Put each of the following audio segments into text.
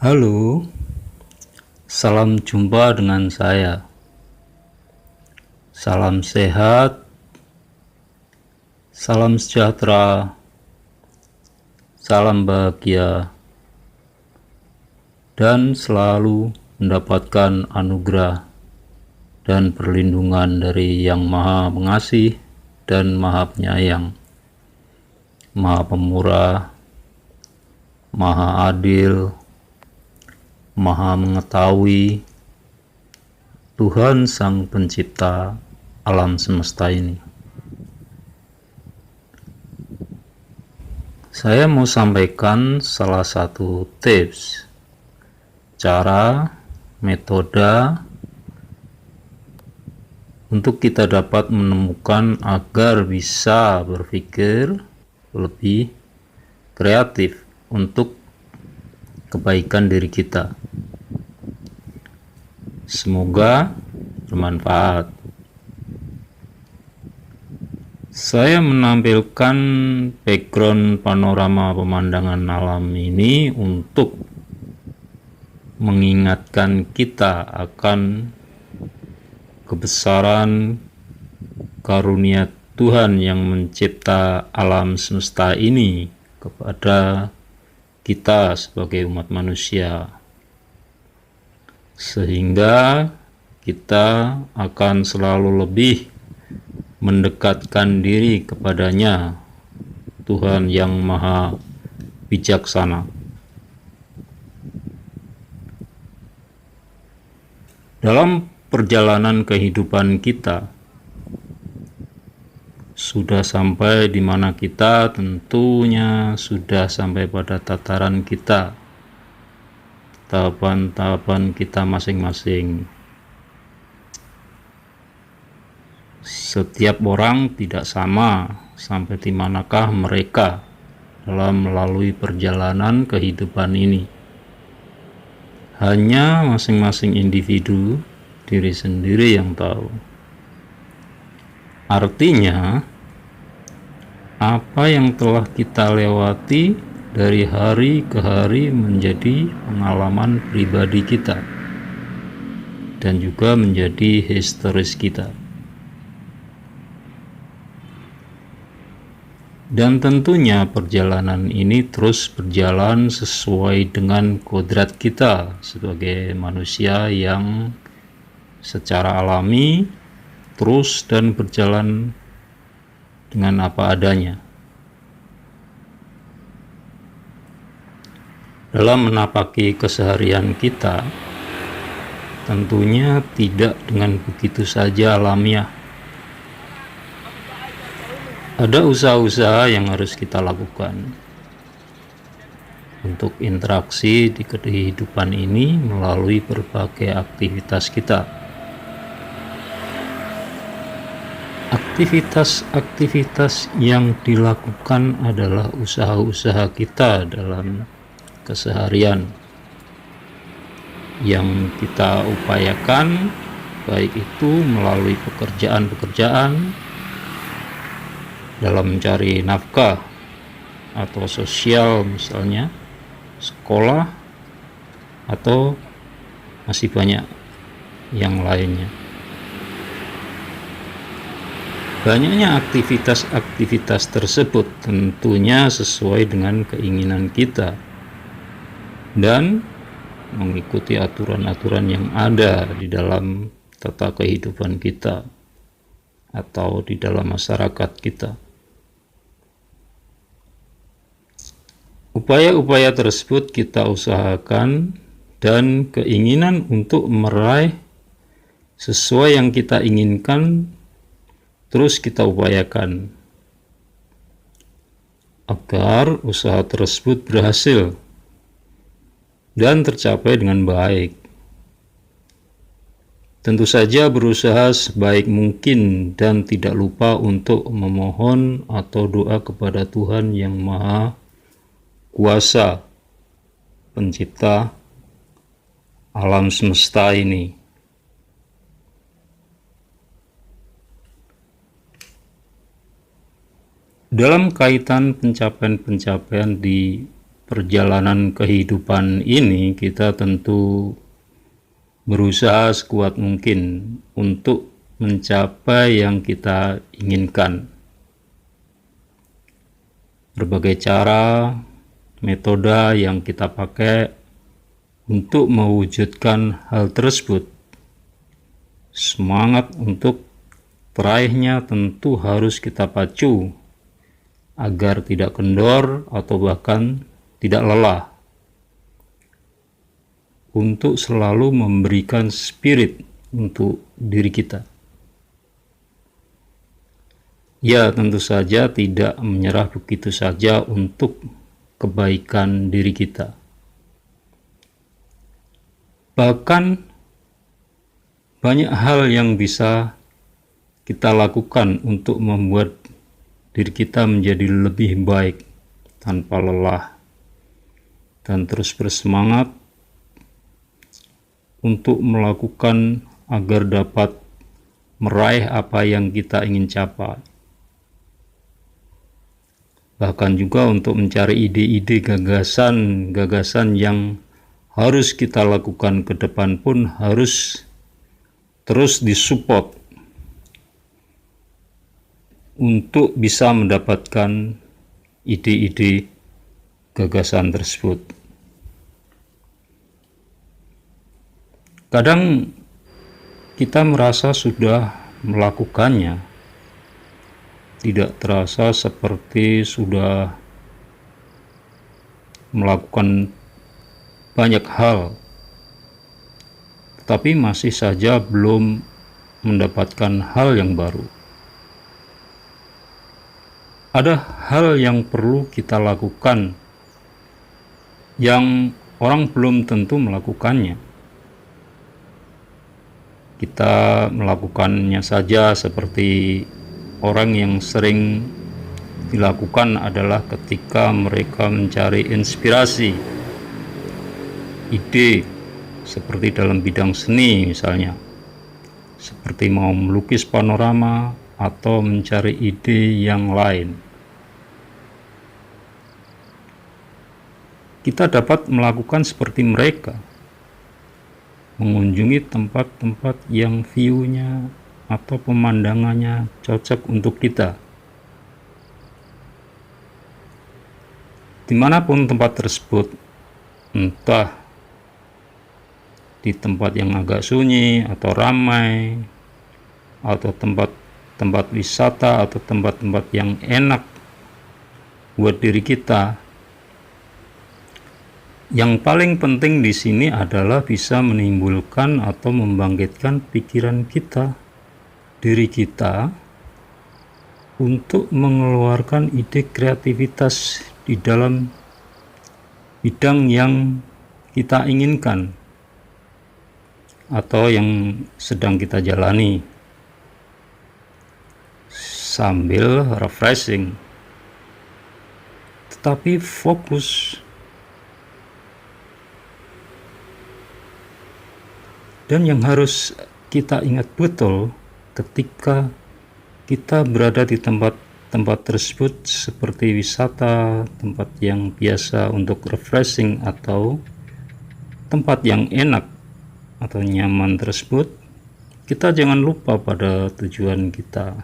Halo, salam jumpa dengan saya. Salam sehat, salam sejahtera, salam bahagia, dan selalu mendapatkan anugerah dan perlindungan dari Yang Maha Pengasih dan Maha Penyayang, Maha Pemurah, Maha Adil, Maha Mengetahui, Tuhan Sang Pencipta alam semesta ini. Saya mau sampaikan salah satu tips, cara, metode untuk kita dapat menemukan agar bisa berpikir lebih kreatif untuk kebaikan diri kita. Semoga bermanfaat. Saya menampilkan background panorama pemandangan alam ini untuk mengingatkan kita akan kebesaran karunia Tuhan yang mencipta alam semesta ini kepada kita sebagai umat manusia, sehingga kita akan selalu lebih mendekatkan diri kepadanya, Tuhan yang Maha Bijaksana. Dalam perjalanan kehidupan kita, sudah sampai di mana kita tentunya sudah sampai pada tataran kita, tahapan-tahapan kita masing-masing. Setiap orang tidak sama sampai di manakah mereka dalam melalui perjalanan kehidupan ini. Hanya masing-masing individu diri sendiri yang tahu. Artinya, apa yang telah kita lewati dari hari ke hari menjadi pengalaman pribadi kita dan juga menjadi historis kita. Dan tentunya perjalanan ini terus berjalan sesuai dengan kodrat kita sebagai manusia yang secara alami terus dan berjalan dengan apa adanya. Dalam menapaki keseharian kita, tentunya tidak dengan begitu saja alamiah. Ada usaha-usaha yang harus kita lakukan untuk interaksi di kehidupan ini melalui berbagai aktivitas kita. Aktivitas-aktivitas yang dilakukan adalah usaha-usaha kita dalam keseharian yang kita upayakan, baik itu melalui pekerjaan-pekerjaan dalam mencari nafkah atau sosial, misalnya sekolah, atau masih banyak yang lainnya. Banyaknya aktivitas-aktivitas tersebut tentunya sesuai dengan keinginan kita dan mengikuti aturan-aturan yang ada di dalam tata kehidupan kita atau di dalam masyarakat kita. Upaya-upaya tersebut kita usahakan dan keinginan untuk meraih sesuai yang kita inginkan terus kita upayakan agar usaha tersebut berhasil dan tercapai dengan baik. Tentu saja berusaha sebaik mungkin dan tidak lupa untuk memohon atau doa kepada Tuhan yang Maha Kuasa, Pencipta alam semesta ini. Dalam kaitan pencapaian-pencapaian di perjalanan kehidupan ini kita tentu berusaha sekuat mungkin untuk mencapai yang kita inginkan. Berbagai cara, metode yang kita pakai untuk mewujudkan hal tersebut. Semangat untuk peraihnya tentu harus kita pacu agar tidak kendor atau bahkan tidak lelah, untuk selalu memberikan spirit untuk diri kita. Ya, tentu saja tidak menyerah begitu saja untuk kebaikan diri kita. Bahkan banyak hal yang bisa kita lakukan untuk membuat diri kita menjadi lebih baik tanpa lelah dan terus bersemangat untuk melakukan agar dapat meraih apa yang kita ingin capai. Bahkan juga untuk mencari ide-ide, gagasan yang harus kita lakukan ke depan pun harus terus disupport untuk bisa mendapatkan ide-ide gagasan tersebut. Kadang kita merasa sudah melakukannya, tidak terasa seperti sudah melakukan banyak hal, tetapi masih saja belum mendapatkan hal yang baru. Ada hal yang perlu kita lakukan yang orang belum tentu melakukannya. Kita melakukannya saja seperti orang yang sering dilakukan adalah ketika mereka mencari inspirasi, ide, seperti dalam bidang seni misalnya, seperti mau melukis panorama atau mencari ide yang lain. Kita dapat melakukan seperti mereka, mengunjungi tempat-tempat yang view-nya atau pemandangannya cocok untuk kita. Dimanapun tempat tersebut, entah di tempat yang agak sunyi atau ramai, atau tempat wisata atau tempat-tempat yang enak buat diri kita. Yang paling penting di sini adalah bisa menimbulkan atau membangkitkan pikiran kita, diri kita, untuk mengeluarkan ide kreativitas di dalam bidang yang kita inginkan atau yang sedang kita jalani, sambil refreshing, tetapi fokus. Dan yang harus kita ingat betul ketika kita berada di tempat-tempat tersebut seperti wisata, tempat yang biasa untuk refreshing atau tempat yang enak atau nyaman tersebut, kita jangan lupa pada tujuan kita.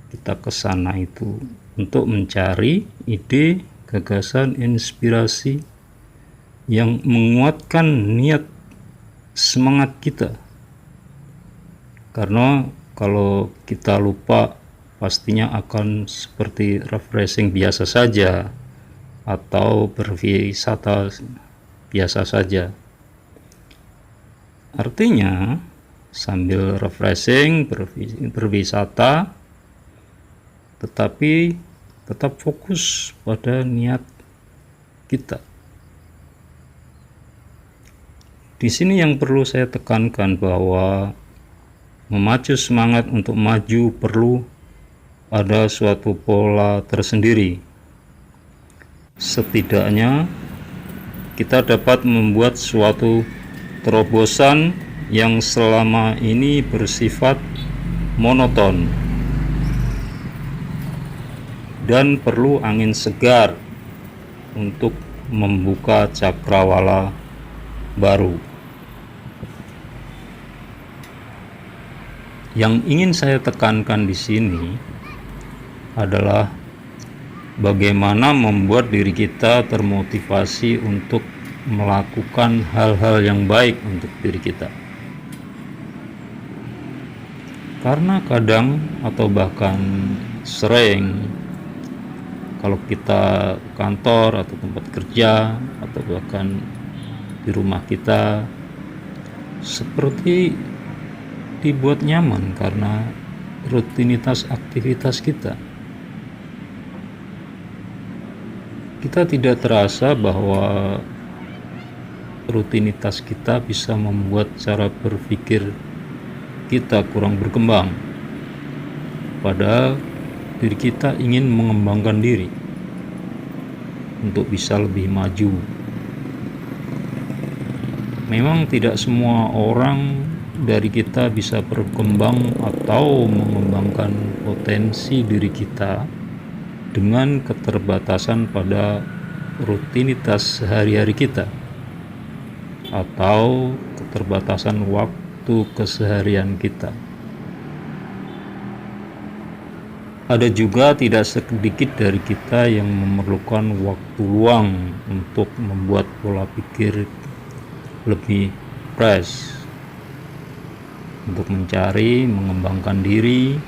Kita ke sana itu untuk mencari ide, gagasan, inspirasi yang menguatkan niat semangat kita. Karena kalau kita lupa, pastinya akan seperti refreshing biasa saja atau berwisata biasa saja. Artinya sambil refreshing, berwisata, tetapi tetap fokus pada niat kita. Di sini yang perlu saya tekankan bahwa memacu semangat untuk maju perlu ada suatu pola tersendiri. Setidaknya kita dapat membuat suatu terobosan yang selama ini bersifat monoton dan perlu angin segar untuk membuka cakrawala baru. Yang ingin saya tekankan di sini adalah bagaimana membuat diri kita termotivasi untuk melakukan hal-hal yang baik untuk diri kita. Karena kadang atau bahkan sering kalau kita kantor atau tempat kerja atau bahkan di rumah kita seperti dibuat nyaman karena rutinitas aktivitas kita. Kita tidak terasa bahwa rutinitas kita bisa membuat cara berpikir kita kurang berkembang, padahal diri kita ingin mengembangkan diri untuk bisa lebih maju. Memang tidak semua orang dari kita bisa berkembang atau mengembangkan potensi diri kita dengan keterbatasan pada rutinitas sehari-hari kita atau keterbatasan waktu keseharian kita. Ada juga tidak sedikit dari kita yang memerlukan waktu luang untuk membuat pola pikir lebih fresh, untuk mencari, mengembangkan diri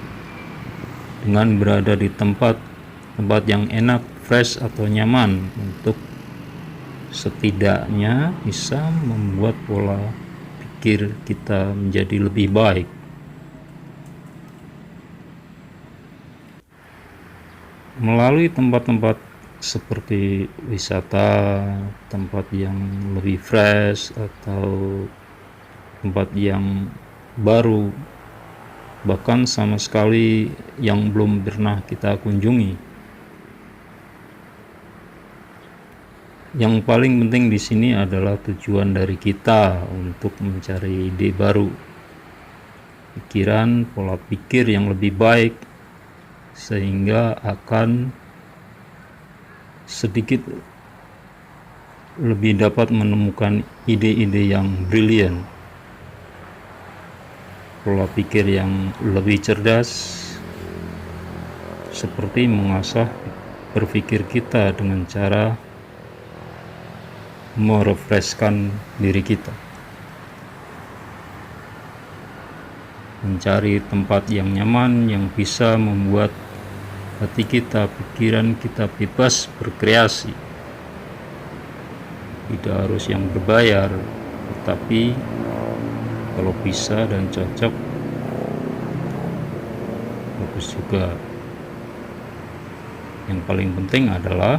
dengan berada di tempat yang enak, fresh atau nyaman, untuk setidaknya bisa membuat pola pikir kita menjadi lebih baik. Melalui tempat-tempat seperti wisata, tempat yang lebih fresh atau tempat yang baru, bahkan sama sekali yang belum pernah kita kunjungi. Yang paling penting di sini adalah tujuan dari kita untuk mencari ide baru, pikiran, pola pikir yang lebih baik, sehingga akan sedikit lebih dapat menemukan ide-ide yang brilian, pola pikir yang lebih cerdas, seperti mengasah berpikir kita dengan cara merefreshkan diri kita, mencari tempat yang nyaman yang bisa membuat hati kita, pikiran kita bebas berkreasi. Tidak harus yang berbayar, tetapi kalau bisa dan cocok, bagus juga. Yang paling penting adalah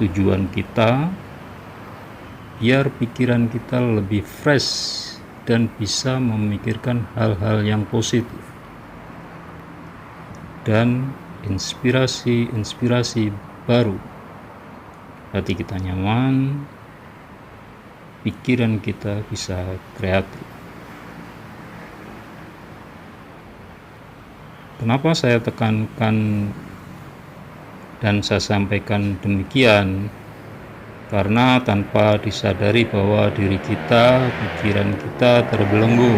tujuan kita biar pikiran kita lebih fresh dan bisa memikirkan hal-hal yang positif dan inspirasi baru. Hati kita nyaman, pikiran kita bisa kreatif. Kenapa saya tekankan dan saya sampaikan demikian? Karena tanpa disadari bahwa diri kita, pikiran kita terbelenggu,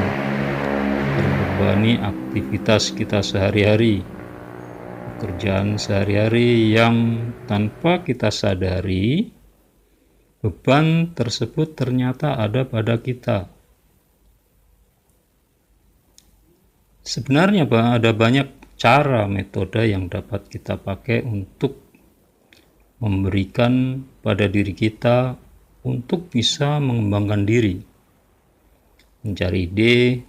terbebani aktivitas kita sehari-hari, pekerjaan sehari-hari yang tanpa kita sadari, beban tersebut ternyata ada pada kita. Sebenarnya ada banyak cara, metode yang dapat kita pakai untuk memberikan pada diri kita untuk bisa mengembangkan diri, mencari ide,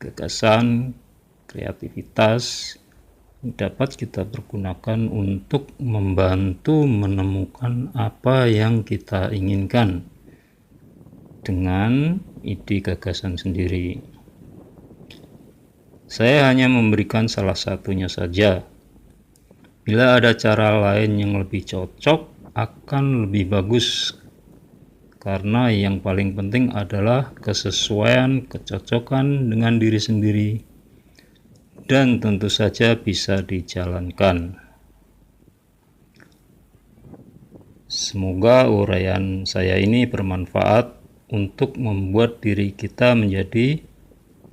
gagasan, kreativitas dapat kita pergunakan untuk membantu menemukan apa yang kita inginkan dengan ide gagasan sendiri. Saya hanya memberikan salah satunya saja. Bila ada cara lain yang lebih cocok, akan lebih bagus. Karena yang paling penting adalah kesesuaian, kecocokan dengan diri sendiri. Dan tentu saja bisa dijalankan. Semoga uraian saya ini bermanfaat untuk membuat diri kita menjadi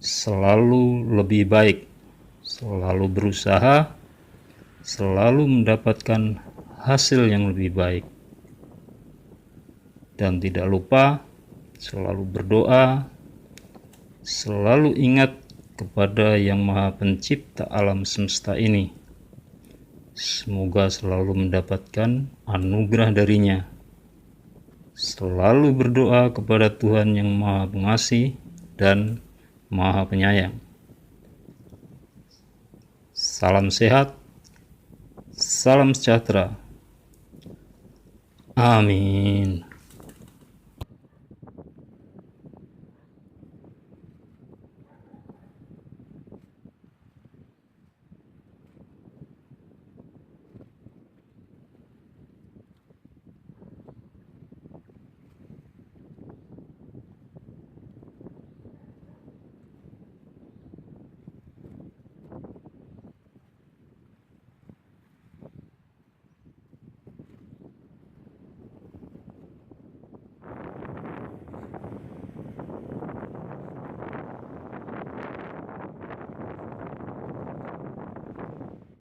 selalu lebih baik, selalu berusaha, selalu mendapatkan hasil yang lebih baik. Dan tidak lupa selalu berdoa, selalu ingat kepada Yang Maha Pencipta alam semesta ini. Semoga selalu mendapatkan anugerah darinya. Selalu berdoa kepada Tuhan yang Maha Pengasih dan Maha Penyayang. Salam sehat, salam sejahtera. Amin.